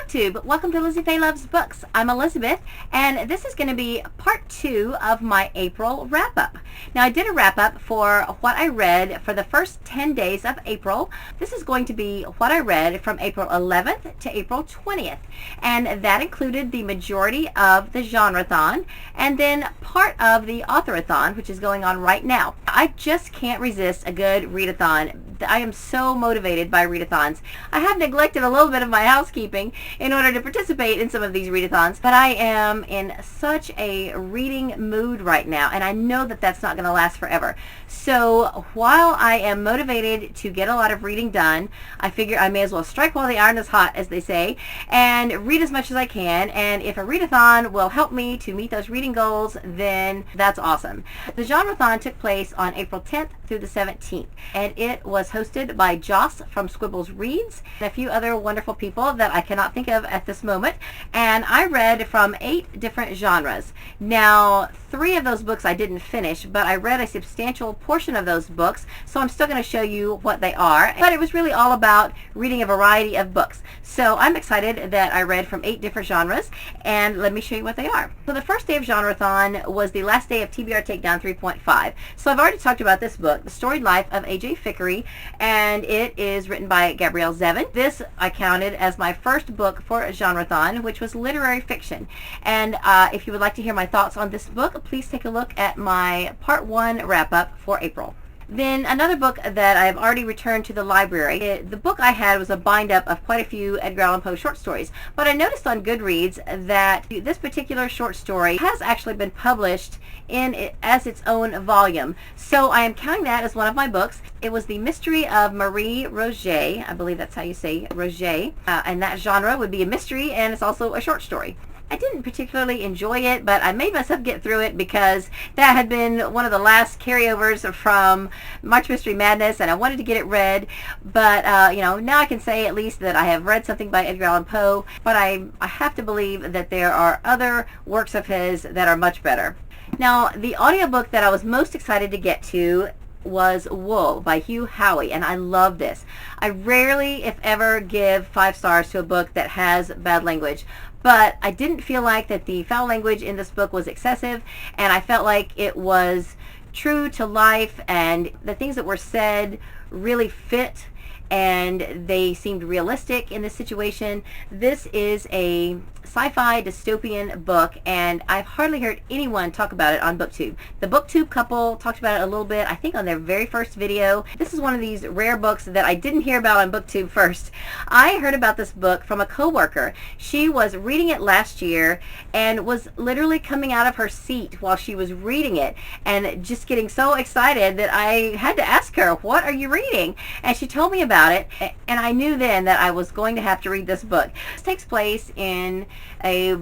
BookTube. Welcome to Lizzie Faye Loves Books. I'm Elizabeth, and this is going to be part 2 of my April wrap-up. Now, I did a wrap-up for what I read for the first 10 days of April. This is going to be what I read from April 11th to April 20th, and that included the majority of the Genrethon and then part of the Authorathon, which is going on right now. I just can't resist a good readathon. I am so motivated by readathons. I have neglected a little bit of my housekeeping in order to participate in some of these readathons, but I am in such a reading mood right now, and I know that that's not going to last forever. So while I am motivated to get a lot of reading done, I figure I may as well strike while the iron is hot, as they say, and read as much as I can. And if a readathon will help me to meet those reading goals, then that's awesome. The Genrethon took place on April 10th through the 17th, and it was hosted by Joss from Squibbles Reads and a few other wonderful people that I cannot think of at this moment. And I read from 8 different genres. Now, 3 of those books I didn't finish, but I read a substantial portion of those books, so I'm still going to show you what they are. But it was really all about reading a variety of books. So I'm excited that I read from 8 different genres, and let me show you what they are. So the first day of Genrethon was the last day of TBR Takedown 3.5. So I've already talked about this book, The Storied Life of A.J. Fikry, and it is written by Gabrielle Zevin. This I counted as my first book for Genrethon, which was literary fiction. And if you would like to hear my thoughts on this book, please take a look at my Part 1 wrap-up for April. Then another book that I've already returned to the library. The book I had was a bind-up of quite a few Edgar Allan Poe short stories, but I noticed on Goodreads that this particular short story has actually been published as its own volume. So I am counting that as one of my books. It was The Mystery of Marie Roget. I believe that's how you say Roget. And that genre would be a mystery, and it's also a short story. I didn't particularly enjoy it, but I made myself get through it because that had been one of the last carryovers from March Mystery Madness, and I wanted to get it read. But now I can say at least that I have read something by Edgar Allan Poe, but I have to believe that there are other works of his that are much better. Now, the audiobook that I was most excited to get to was Wool by Hugh, Howey, and I love this. I rarely, if ever, give 5 stars to a book that has bad language, but I didn't feel like that the foul language in this book was excessive, and I felt like it was true to life, and the things that were said really fit, and they seemed realistic in this situation. This is a sci-fi dystopian book, and I've hardly heard anyone talk about it on BookTube. The BookTube couple talked about it a little bit, I think, on their very first video. This is one of these rare books that I didn't hear about on BookTube first. I heard about this book from a coworker. She was reading it last year and was literally coming out of her seat while she was reading it and just getting so excited that I had to ask her, "What are you reading?" And she told me about it, and I knew then that I was going to have to read this book. This takes place in a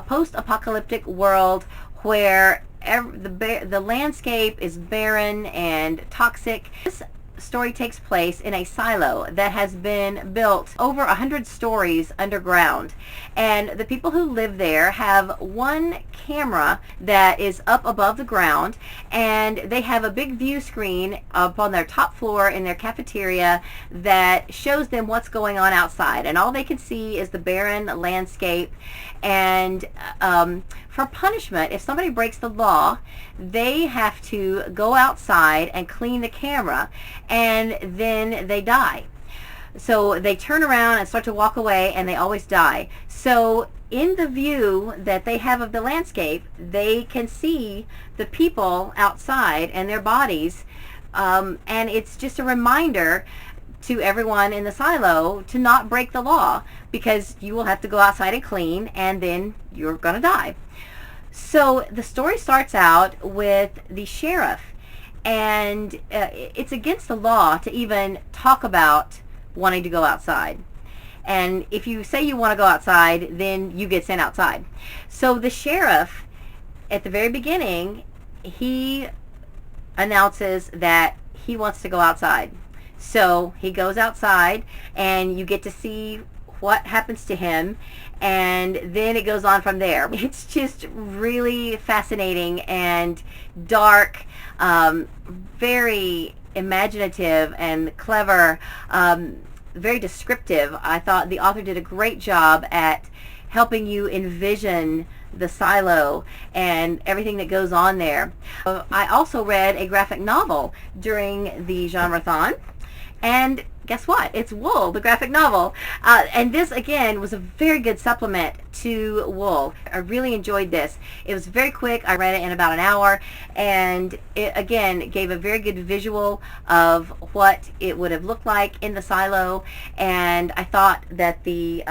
post-apocalyptic world where the landscape is barren and toxic. This story takes place in a silo that has been built over 100 stories underground, and the people who live there have one camera that is up above the ground, and they have a big view screen up on their top floor in their cafeteria that shows them what's going on outside, and all they can see is the barren landscape. And for punishment, if somebody breaks the law, they have to go outside and clean the camera, and then they die. So they turn around and start to walk away, and they always die. So in the view that they have of the landscape, they can see the people outside and their bodies, and it's just a reminder to everyone in the silo to not break the law, because you will have to go outside and clean, and then you're going to die. So the story starts out with the sheriff, and it's against the law to even talk about wanting to go outside. And if you say you want to go outside, then you get sent outside. So the sheriff, at the very beginning, he announces that he wants to go outside. So he goes outside, and you get to see what happens to him, and then it goes on from there. It's just really fascinating and dark, very imaginative and clever. very descriptive. I thought the author did a great job at helping you envision the silo and everything that goes on there. I also read a graphic novel during the Genrethon, and guess what? It's Wool, the graphic novel. And this, again, was a very good supplement to Wool. I really enjoyed this. It was very quick. I read it in about an hour, and it, again, gave a very good visual of what it would have looked like in the silo. And I thought that the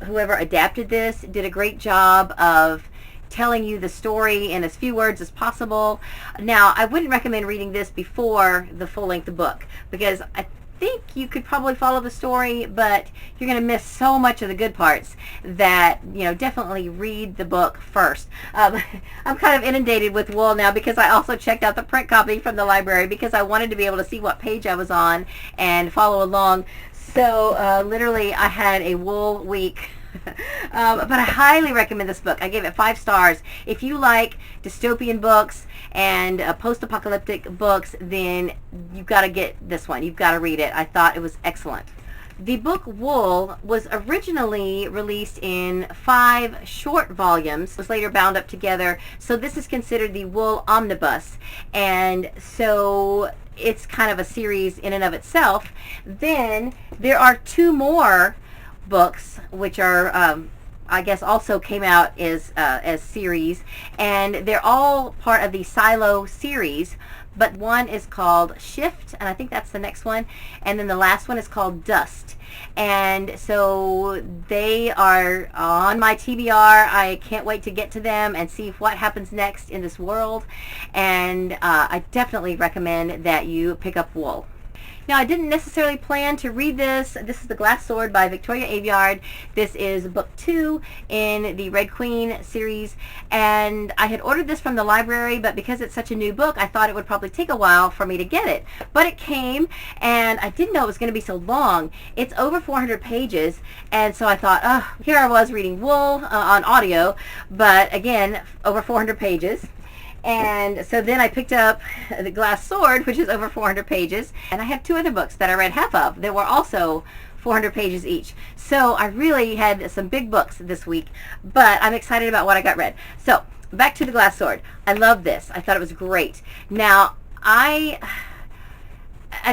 whoever adapted this did a great job of telling you the story in as few words as possible. Now, I wouldn't recommend reading this before the full-length book, because I think you could probably follow the story, but you're going to miss so much of the good parts that, you know, definitely read the book first. I'm kind of inundated with Wool now because I also checked out the print copy from the library because I wanted to be able to see what page I was on and follow along. So literally I had a Wool week. But I highly recommend this book. I gave it 5 stars. If you like dystopian books and post-apocalyptic books, then you've got to get this one. You've got to read it. I thought it was excellent. The book Wool was originally released in 5 short volumes. It was later bound up together. So this is considered the Wool Omnibus. And so it's kind of a series in and of itself. Then there are 2 more books, which are, I guess, also came out as series, and they're all part of the Silo series, but one is called Shift, and I think that's the next one, and then the last one is called Dust. And so they are on my TBR. I can't wait to get to them and see what happens next in this world, and I definitely recommend that you pick up Wool. Now, I didn't necessarily plan to read this. This is The Glass Sword by Victoria Aveyard. This is book 2 in the Red Queen series, and I had ordered this from the library, but because it's such a new book, I thought it would probably take a while for me to get it. But it came, and I didn't know it was going to be so long. It's over 400 pages, and so I thought, oh, here I was reading Wool on audio, but again, over 400 pages. And so then I picked up The Glass Sword, which is over 400 pages, and I have 2 other books that I read half of that were also 400 pages each. So I really had some big books this week, but I'm excited about what I got read. So back to The Glass Sword. I love this. I thought it was great. Now, I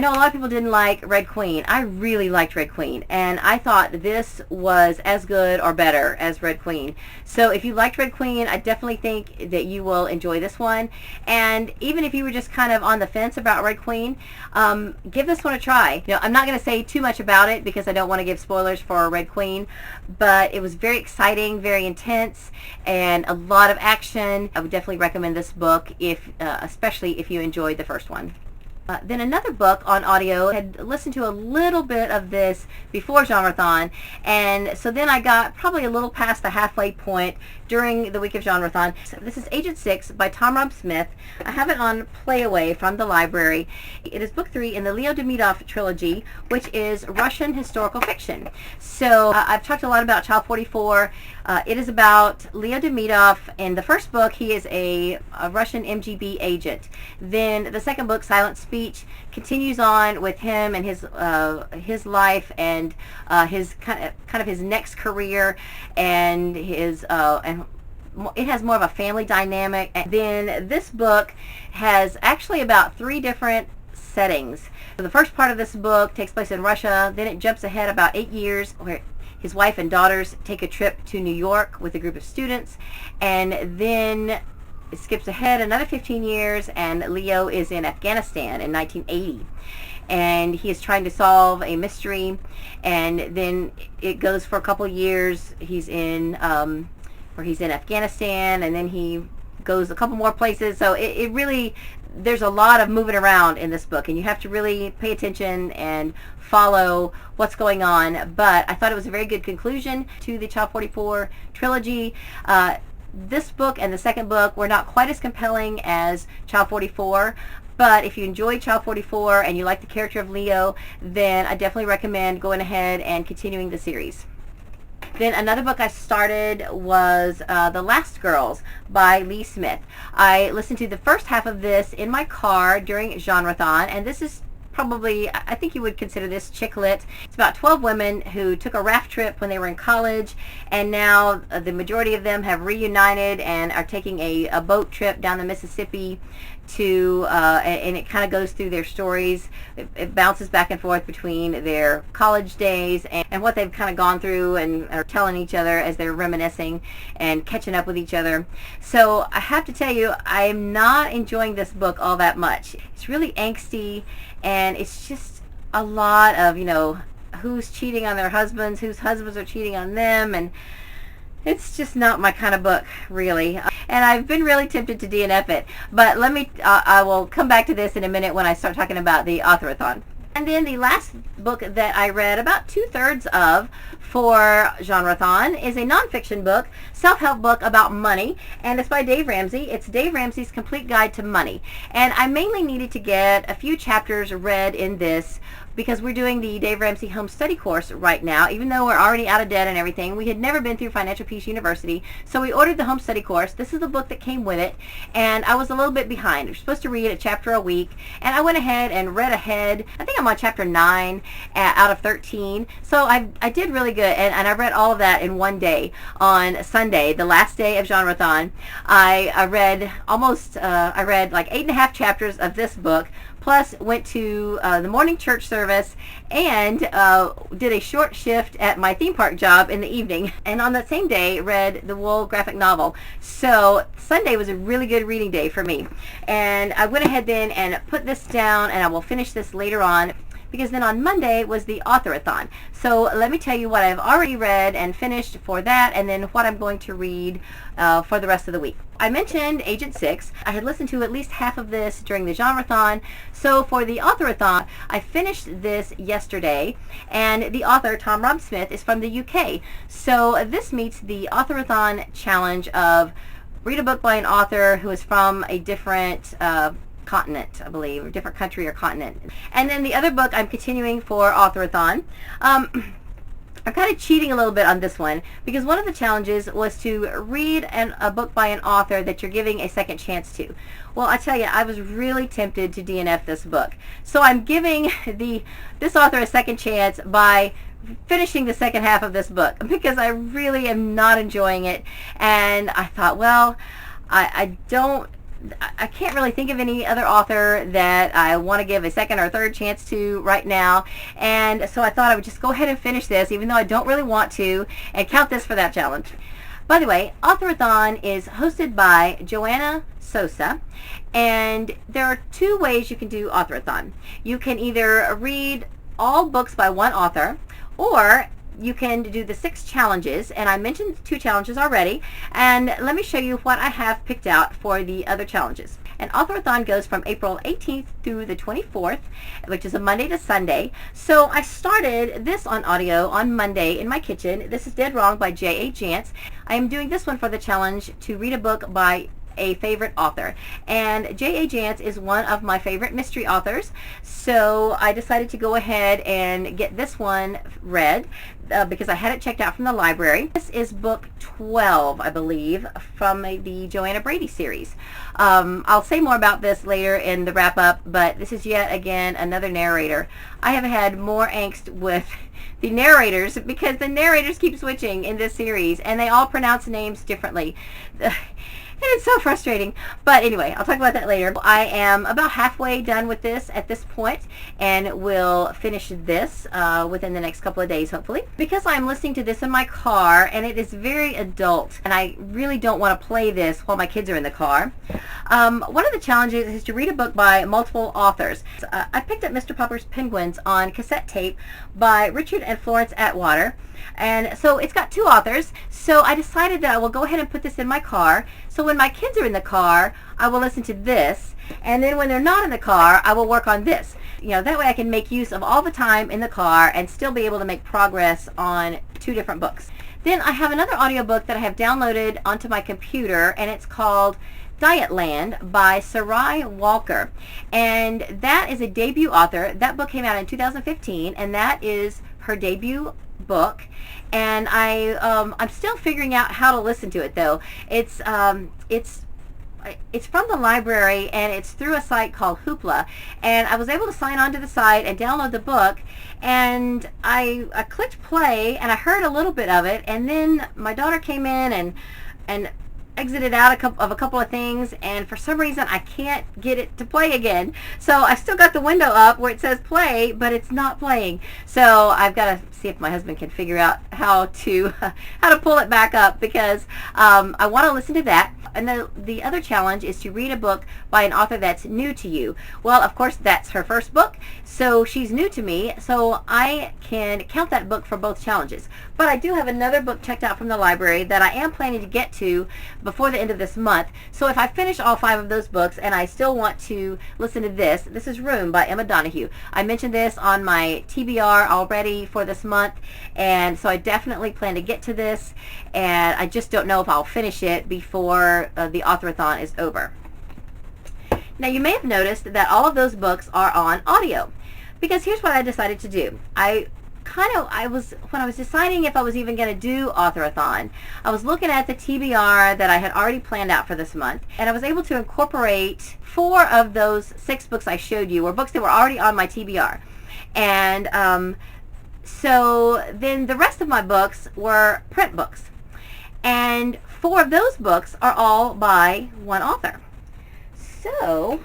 know a lot of people didn't like Red Queen. I really liked Red Queen, and I thought this was as good or better as Red Queen. So if you liked Red Queen, I definitely think that you will enjoy this one. And even if you were just kind of on the fence about Red Queen, give this one a try. You know, I'm not going to say too much about it because I don't want to give spoilers for Red Queen, but it was very exciting, very intense, and a lot of action. I would definitely recommend this book, especially if you enjoyed the first one. Then another book on audio. I had listened to a little bit of this before Genrethon, and so then I got probably a little past the halfway point during the week of Genrethon. So this is Agent 6 by Tom Rob Smith. I have it on Playaway from the library. It is book 3 in the Leo Demidov trilogy, which is Russian historical fiction. So I've talked a lot about Child 44. It is about Leo Demidov. In the first book, he is a Russian MGB agent. Then the second book, Silent Speech, continues on with him and his life and his kind of his next career, and his and it has more of a family dynamic. And then this book has actually about 3 different settings. So the first part of this book takes place in Russia. Then it jumps ahead about 8 years, where his wife and daughters take a trip to New York with a group of students, and then it skips ahead another 15 years, and Leo is in Afghanistan in 1980, and he is trying to solve a mystery. And then it goes for a couple years. He's in Afghanistan, and then he goes a couple more places. So it really, there's a lot of moving around in this book, and you have to really pay attention and follow what's going on. But I thought it was a very good conclusion to the Child 44 trilogy. This book and the second book were not quite as compelling as Child 44, but if you enjoyed Child 44 and you like the character of Leo, then I definitely recommend going ahead and continuing the series. Then another book I started was The Last Girls by Lee Smith. I listened to the first half of this in my car during Genrethon, and this is probably, I think you would consider this chick lit. It's about 12 women who took a raft trip when they were in college, and now the majority of them have reunited and are taking a boat trip down the Mississippi to, and it kind of goes through their stories. It bounces back and forth between their college days and what they've kind of gone through and are telling each other as they're reminiscing and catching up with each other. So I have to tell you, I am not enjoying this book all that much. It's really angsty, and it's just a lot of, you know, who's cheating on their husbands, whose husbands are cheating on them, and it's just not my kind of book, really. And I've been really tempted to DNF it. But let me, I will come back to this in a minute when I start talking about the Authorathon. And then the last book that I read about 2/3 of for Genrethon is a nonfiction book, self-help book about money, and it's by Dave Ramsey. It's Dave Ramsey's Complete Guide to Money. And I mainly needed to get a few chapters read in this because we're doing the Dave Ramsey Home Study course right now. Even though we're already out of debt and everything, we had never been through Financial Peace University, so we ordered the Home Study course. This is the book that came with it, and I was a little bit behind. We're supposed to read a chapter a week, and I went ahead and read ahead. I think I'm on chapter 9 out of 13, so I did really good, and I read all of that in one day. On Sunday, the last day of Genrethon, I read almost, I read like 8.5 chapters of this book, plus went to the morning church service and did a short shift at my theme park job in the evening. And on that same day, read the Wool graphic novel. So Sunday was a really good reading day for me. And I went ahead then and put this down, and I will finish this later on, because then on Monday was the Authorathon. So let me tell you what I've already read and finished for that, and then what I'm going to read for the rest of the week. I mentioned Agent 6. I had listened to at least half of this during the Genrethon. So for the Authorathon, I finished this yesterday, and the author, Tom Rob Smith, is from the UK. So this meets the Authorathon challenge of read a book by an author who is from a different continent, I believe, or different country or continent. And then the other book I'm continuing for Authorathon. I'm kind of cheating a little bit on this one, because one of the challenges was to read a book by an author that you're giving a second chance to. Well, I tell you, I was really tempted to DNF this book. So I'm giving this author a second chance by finishing the second half of this book, because I really am not enjoying it. And I thought, well, I can't really think of any other author that I want to give a second or third chance to right now, and so I thought I would just go ahead and finish this, even though I don't really want to, and count this for that challenge. By the way, Authorathon is hosted by Joanna Sosa, and there are 2 ways you can do Authorathon. You can either read all books by one author, or you can do the 6 challenges, and I mentioned 2 challenges already, and let me show you what I have picked out for the other challenges. And Authorathon goes from April 18th through the 24th, which is a Monday to Sunday. So I started this on audio on Monday in my kitchen. This is Dead Wrong by J.A. Jance. I am doing this one for the challenge to read a book by a favorite author, and J.A. Jance is one of my favorite mystery authors, so I decided to go ahead and get this one read because I had it checked out from the library. This is book 12, I believe, from the Joanna Brady series. I'll say more about this later in the wrap-up, but this is yet again another narrator. I have had more angst with the narrators because the narrators keep switching in this series, and they all pronounce names differently. And it's so frustrating. But anyway, I'll talk about that later. I am about halfway done with this at this point, and will finish this within the next couple of days, hopefully. Because I'm listening to this in my car, and it is very adult, and I really don't want to play this while my kids are in the car. One of the challenges is to read a book by multiple authors. I picked up Mr. Popper's Penguins on cassette tape by Richard and Florence Atwater. And so it's got 2 authors, so I decided that I will go ahead and put this in my car. So when my kids are in the car, I will listen to this, and then when they're not in the car, I will work on this. You know, that way I can make use of all the time in the car and still be able to make progress on 2 different books. Then I have another audiobook that I have downloaded onto my computer, and it's called Dietland by Sarai Walker, and that is a debut author. That book came out in 2015, and that is her debut book, and I'm still figuring out how to listen to it, though. It's it's from the library, and it's through a site called Hoopla, and I was able to sign on to the site and download the book, and I clicked play, and I heard a little bit of it, and then my daughter came in and exited out of a couple of things, and for some reason I can't get it to play again. So I've still got the window up where it says play, but it's not playing. So I've got to see if my husband can figure out how to pull it back up, because I want to listen to that. And the other challenge is to read a book by an author that's new to you. Well, of course, that's her first book, so she's new to me, so I can count that book for both challenges. But I do have another book checked out from the library that I am planning to get to before the end of this month. So if I finish all 5 of those books and I still want to listen to this is Room by Emma Donoghue. I mentioned this on my TBR already for this month, and so I definitely plan to get to this, and I just don't know if I'll finish it before the Authorathon is over. Now, you may have noticed that all of those books are on audio, because here's what I decided to do. When I was deciding if I was even going to do Authorathon, I was looking at the TBR that I had already planned out for this month, and I was able to incorporate 4 of those 6 books I showed you were books that were already on my TBR. And so then the rest of my books were print books, and 4 of those books are all by one author. So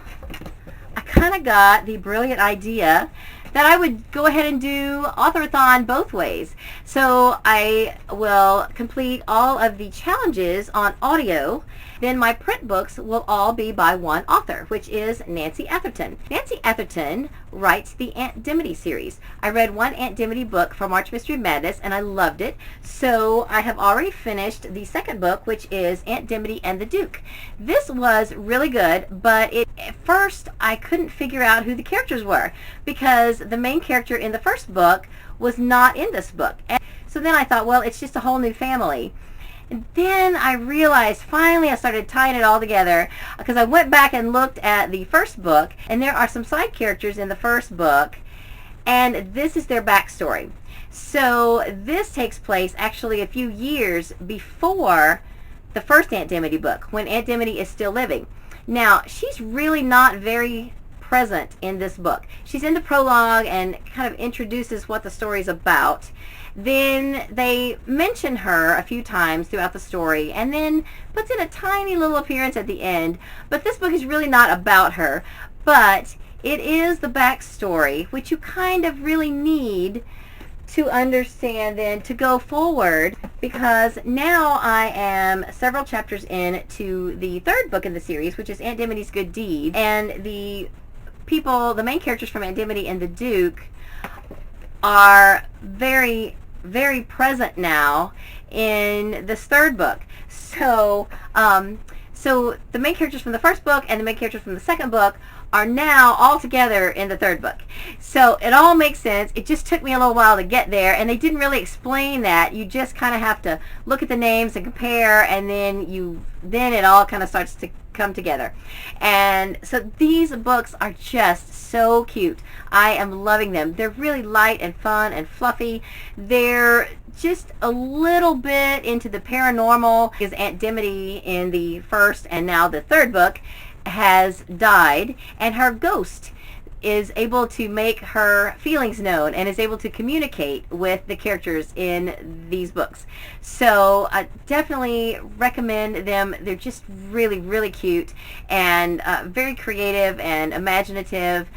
I kind of got the brilliant idea that I would go ahead and do Authorathon both ways. So I will complete all of the challenges on audio. Then my print books will all be by one author, which is Nancy Atherton. Nancy Atherton writes the Aunt Dimity series. I read one Aunt Dimity book for March Mystery Madness, and I loved it. So I have already finished the second book, which is Aunt Dimity and the Duke. This was really good, but at first I couldn't figure out who the characters were, because the main character in the first book was not in this book. And so then I thought, well, it's just a whole new family. And then I realized, finally I started tying it all together, because I went back and looked at the first book, and there are some side characters in the first book, and this is their backstory. So this takes place actually a few years before the first Aunt Dimity book, when Aunt Dimity is still living. Now, she's really not very present in this book. She's in the prologue and kind of introduces what the story is about. Then they mention her a few times throughout the story, and then puts in a tiny little appearance at the end. But this book is really not about her, but it is the backstory, which you kind of really need to understand then to go forward, because now I am several chapters in to the third book in the series, which is Aunt Dimity's Good Deed, and the main characters from Aunt Dimity and the Duke are very, very present now in this third book. So the main characters from the first book and the main characters from the second book are now all together in the third book. So it all makes sense. It just took me a little while to get there, and they didn't really explain that. You just kind of have to look at the names and compare, and then it all kind of starts to come together. And so these books are just so cute. I am loving them. They're really light and fun and fluffy. They're just a little bit into the paranormal, because Aunt Dimity in the first and now the third book has died, and her ghost is able to make her feelings known and is able to communicate with the characters in these books. So I definitely recommend them. They're just really, really cute and very creative and imaginative.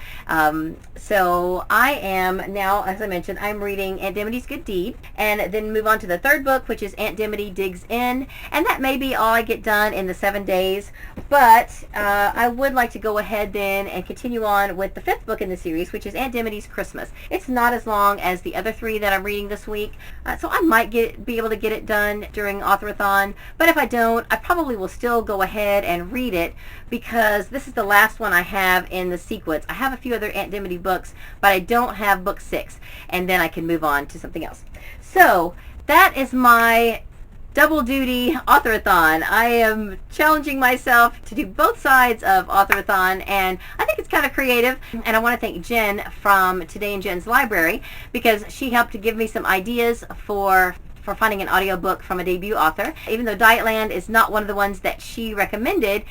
So I am now, as I mentioned, I'm reading Aunt Dimity's Good Deed, and then move on to the third book, which is Aunt Dimity Digs In, and that may be all I get done in the 7 days, but I would like to go ahead then and continue on with the fifth book in the series, which is Aunt Dimity's Christmas. It's not as long as the other 3 that I'm reading this week, so I might be able to get it done during Authorathon, but if I don't, I probably will still go ahead and read it, because this is the last one I have in the sequence. I have a few other Aunt Dimity books, but I don't have book 6, and then I can move on to something else. So that is my double duty Authorathon. I am challenging myself to do both sides of Authorathon, and I think it's kind of creative, and I want to thank Jen from Today in Jen's Library, because she helped to give me some ideas for finding an audiobook from a debut author. Even though Dietland is not one of the ones that she recommended,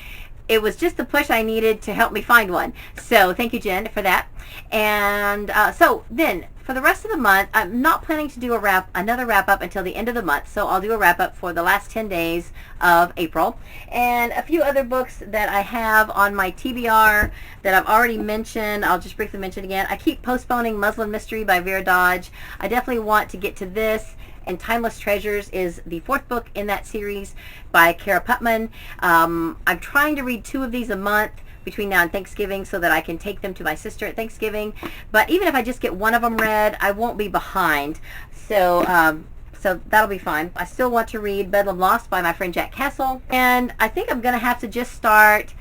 it was just the push I needed to help me find one. So thank you, Jen, for that. And so then for the rest of the month, I'm not planning to do another wrap-up until the end of the month. So I'll do a wrap-up for the last 10 days of April. And a few other books that I have on my TBR that I've already mentioned, I'll just briefly mention again. I keep postponing Muslin Mystery by Vera Dodge. I definitely want to get to this. And Timeless Treasures is the 4th book in that series by Kara Putman. I'm trying to read 2 of these a month between now and Thanksgiving so that I can take them to my sister at Thanksgiving. But even if I just get one of them read, I won't be behind. So so that'll be fine. I still want to read Bedlam Lost by my friend Jack Castle. And I think I'm going to have to just start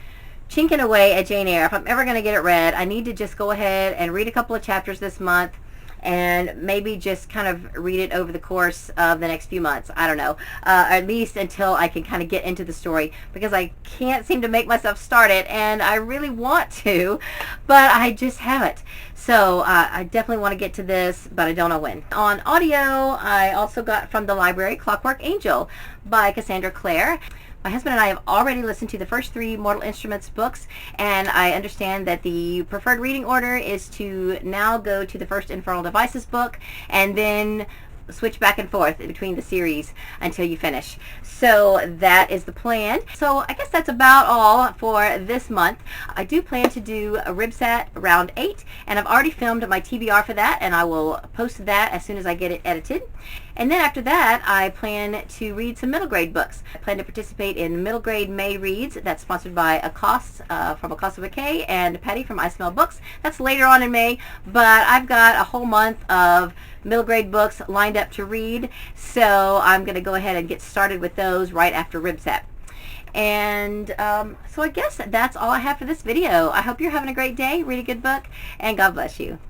chinking away at Jane Eyre. If I'm ever going to get it read, I need to just go ahead and read a couple of chapters this month and maybe just kind of read it over the course of the next few months. I don't know. At least until I can kind of get into the story, because I can't seem to make myself start it, and I really want to, but I just haven't. So I definitely want to get to this, but I don't know when. On audio, I also got from the library Clockwork Angel by Cassandra Clare. My husband and I have already listened to the first 3 Mortal Instruments books, and I understand that the preferred reading order is to now go to the first Infernal Devices book, and then switch back and forth between the series until you finish. So that is the plan. So I guess that's about all for this month. I do plan to do a RibSat round 8, and I've already filmed my TBR for that, and I will post that as soon as I get it edited. And then after that, I plan to read some middle grade books. I plan to participate in Middle Grade May Reads. That's sponsored by Accost from Accost with a K and Patty from I Smell Books. That's later on in May, but I've got a whole month of middle grade books lined up to read, so I'm going to go ahead and get started with those right after RibSat. And so I guess that's all I have for this video. I hope you're having a great day, read a good book, and God bless you.